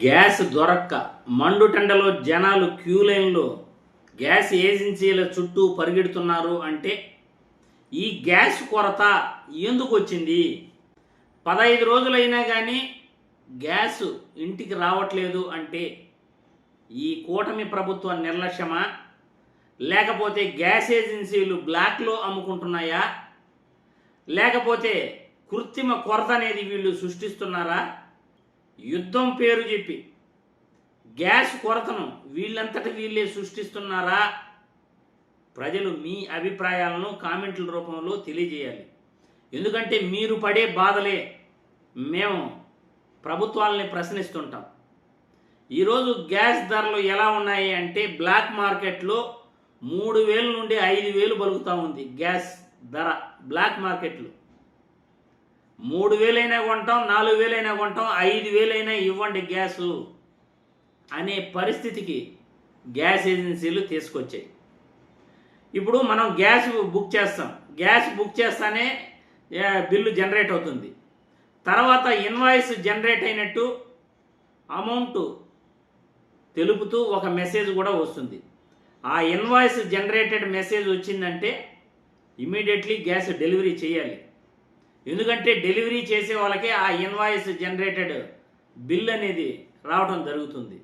Gas దొరక్క మండుటెండలో జనాలు queue లైన్లో గ్యాస్ ఏజెన్సీల చుట్టూ పరిగెడుతున్నారు అంటే ఈ గ్యాస్ కొరత ఎందుకు వచ్చింది? 15 రోజులైనా కానీ గ్యాస్ ఇంటికి రావట్లేదు అంటే ఈ కూటమి ప్రభుత్వ నిర్లక్ష్యమా, లేకపోతే గ్యాస్ ఏజెన్సీలు బ్లాక్లో అమ్ముకుంటున్నాయా, లేకపోతే కృత్రిమ కొరత అనేది వీళ్ళు సృష్టిస్తున్నారా? యుద్ధం పేరు చెప్పి గ్యాస్ కొరతను వీళ్ళంతట వీళ్ళే సృష్టిస్తున్నారా? ప్రజలు మీ అభిప్రాయాలను కామెంట్ల రూపంలో తెలియజేయాలి. ఎందుకంటే మీరు పడే బాధలే మేము ప్రభుత్వాలని ప్రశ్నిస్తుంటాం. ఈరోజు గ్యాస్ ధరలు ఎలా ఉన్నాయి అంటే బ్లాక్ మార్కెట్లో 3,000 నుండి 5,000 పలుకుతూ ఉంది. గ్యాస్ ధర బ్లాక్ మార్కెట్లో 3,000 అయినా కొంటాం, 4,000 అయినా కొంటాం, 5,000 అయినా ఇవ్వండి గ్యాసు అనే పరిస్థితికి గ్యాస్ ఏజెన్సీలు తీసుకొచ్చాయి. ఇప్పుడు మనం గ్యాస్ బుక్ చేస్తాం, గ్యాస్ బుక్ చేస్తానే బిల్లు జనరేట్ అవుతుంది. తర్వాత ఇన్వాయిస్ జనరేట్ అయినట్టు అమౌంట్ తెలుపుతూ ఒక మెసేజ్ కూడా వస్తుంది. ఆ ఇన్వాయిస్ జనరేటెడ్ మెసేజ్ వచ్చిందంటే ఇమీడియట్లీ గ్యాస్ డెలివరీ చేయాలి. ఎందుకంటే డెలివరీ చేసే వాళ్ళకే ఆ ఇన్వాయిస్ జనరేటెడ్ బిల్ అనేది రావడం జరుగుతుంది.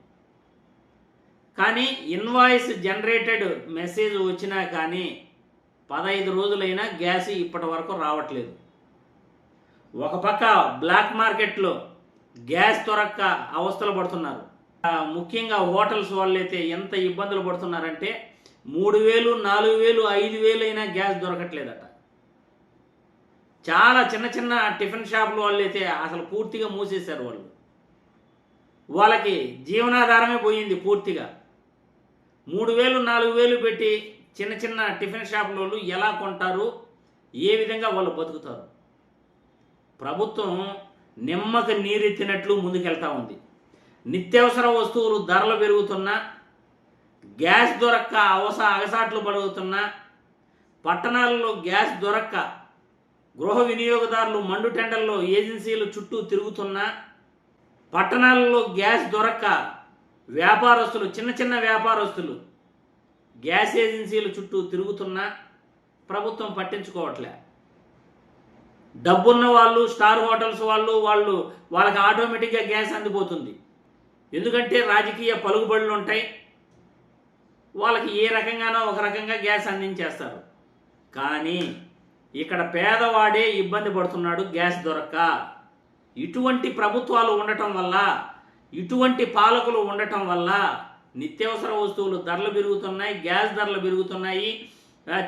కానీ ఇన్వాయిస్ జనరేటెడ్ మెసేజ్ వచ్చినా కానీ 15 రోజులైనా గ్యాస్ ఇప్పటి వరకు రావట్లేదు. ఒక పక్క బ్లాక్ మార్కెట్లో గ్యాస్ దొరక్క అవస్థలు పడుతున్నారు. ముఖ్యంగా హోటల్స్ వాళ్ళైతే ఎంత ఇబ్బందులు పడుతున్నారంటే 3,000, 4,000, 5,000 అయినా గ్యాస్ దొరకట్లేదట. చాలా చిన్న చిన్న టిఫిన్ షాపుల వాళ్ళు అయితే అసలు పూర్తిగా మూసేశారు. వాళ్ళకి జీవనాధారమే పోయింది పూర్తిగా. 3,000, 4,000 పెట్టి చిన్న చిన్న టిఫిన్ షాపుల వాళ్ళు ఎలా కొంటారు, ఏ విధంగా వాళ్ళు బతుకుతారు? ప్రభుత్వం నిమ్మక నీరెత్తినట్లు ముందుకెళ్తా ఉంది. నిత్యావసర వస్తువులు ధరలు పెరుగుతున్నా, గ్యాస్ దొరక్క అగసాట్లు పడుగుతున్నా, పట్టణాలలో గ్యాస్ దొరక్క గృహ వినియోగదారులు మండుటెండల్లో ఏజెన్సీల చుట్టూ తిరుగుతున్నా, పట్టణాలలో గ్యాస్ దొరక్క వ్యాపారస్తులు, చిన్న చిన్న వ్యాపారస్తులు గ్యాస్ ఏజెన్సీల చుట్టూ తిరుగుతున్నా ప్రభుత్వం పట్టించుకోవట్లే. డబ్బున్న వాళ్ళు, స్టార్ హోటల్స్ వాళ్ళకి ఆటోమేటిక్గా గ్యాస్ అందిపోతుంది. ఎందుకంటే రాజకీయ పలుకుబడులు ఉంటాయి, వాళ్ళకి ఏ రకంగానో ఒక రకంగా గ్యాస్ అందించేస్తారు. కానీ ఇక్కడ పేదవాడే ఇబ్బంది పడుతున్నాడు గ్యాస్ దొరక్క. ఇటువంటి ప్రభుత్వాలు ఉండటం వల్ల, ఇటువంటి పాలకులు ఉండటం వల్ల నిత్యావసర వస్తువులు ధరలు పెరుగుతున్నాయి, గ్యాస్ ధరలు పెరుగుతున్నాయి,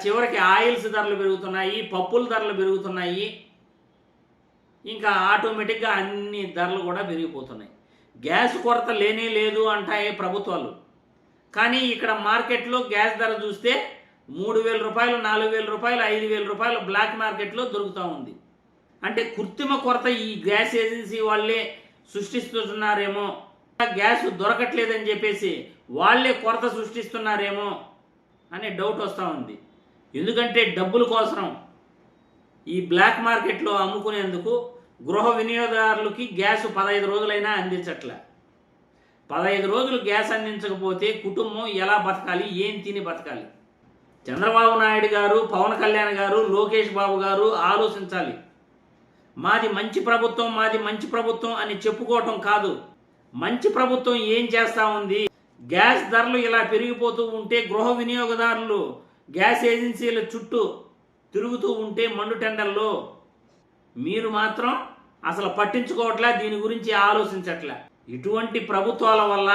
చివరికి ఆయిల్స్ ధరలు పెరుగుతున్నాయి, పప్పుల ధరలు పెరుగుతున్నాయి, ఇంకా ఆటోమేటిక్గా అన్ని ధరలు కూడా పెరిగిపోతున్నాయి. గ్యాస్ కొరత లేనే లేదు అంటాయి ప్రభుత్వాలు. కానీ ఇక్కడ మార్కెట్లో గ్యాస్ ధర చూస్తే 3,000 రూపాయలు, 4,000 రూపాయలు, 5,000 రూపాయలు బ్లాక్ మార్కెట్లో దొరుకుతూ ఉంది. అంటే కృత్రిమ కొరత ఈ గ్యాస్ ఏజెన్సీ వాళ్ళే సృష్టిస్తున్నారేమో, గ్యాస్ దొరకట్లేదని చెప్పేసి వాళ్ళే కొరత సృష్టిస్తున్నారేమో అనే డౌట్ వస్తూ ఉంది. ఎందుకంటే డబ్బుల కోసం ఈ బ్లాక్ మార్కెట్లో అమ్ముకునేందుకు గృహ వినియోగదారులకి గ్యాస్ 15 రోజులైనా అందించట్లే. 15 రోజులు గ్యాస్ అందించకపోతే కుటుంబం ఎలా బతకాలి, ఏం తిని బతకాలి? చంద్రబాబు నాయుడు గారు, పవన్ కళ్యాణ్ గారు, లోకేష్ బాబు గారు ఆలోచించాలి. మాది మంచి ప్రభుత్వం, మాది మంచి ప్రభుత్వం అని చెప్పుకోవటం కాదు, మంచి ప్రభుత్వం ఏం చేస్తూ ఉంది? గ్యాస్ ధరలు ఇలా పెరిగిపోతూ ఉంటే, గృహ వినియోగదారులు గ్యాస్ ఏజెన్సీల చుట్టూ తిరుగుతూ ఉంటే మండుటెండల్లో మీరు మాత్రం అసలు పట్టించుకోవట్లే, దీని గురించి ఆలోచించట్లే. ఇటువంటి ప్రభుత్వాల వల్ల,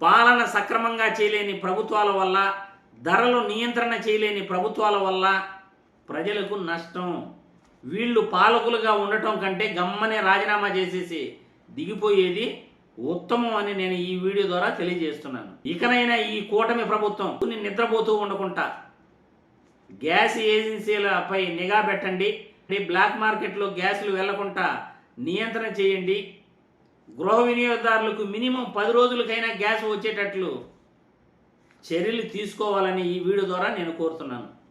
పాలన సక్రమంగా చేయలేని ప్రభుత్వాల వల్ల, ధరలు నియంత్రణ చేయలేని ప్రభుత్వాల వల్ల ప్రజలకు నష్టం. వీళ్ళు పాలకులుగా ఉండటం కంటే గమ్మనే రాజీనామా చేసేసి దిగిపోయేది ఉత్తమం అని నేను ఈ వీడియో ద్వారా తెలియజేస్తున్నాను. ఇకనైనా ఈ కూటమి ప్రభుత్వం నిద్రపోతూ ఉండకుండా గ్యాస్ ఏజెన్సీలపై నిఘా పెట్టండి. బ్లాక్ మార్కెట్లో గ్యాసులు వెళ్లకుండా నియంత్రణ చేయండి. గృహ వినియోగదారులకు మినిమం 10 రోజులకైనా గ్యాస్ వచ్చేటట్లు చర్యలు తీసుకోవాలని ఈ వీడియో ద్వారా నేను కోరుతున్నాను.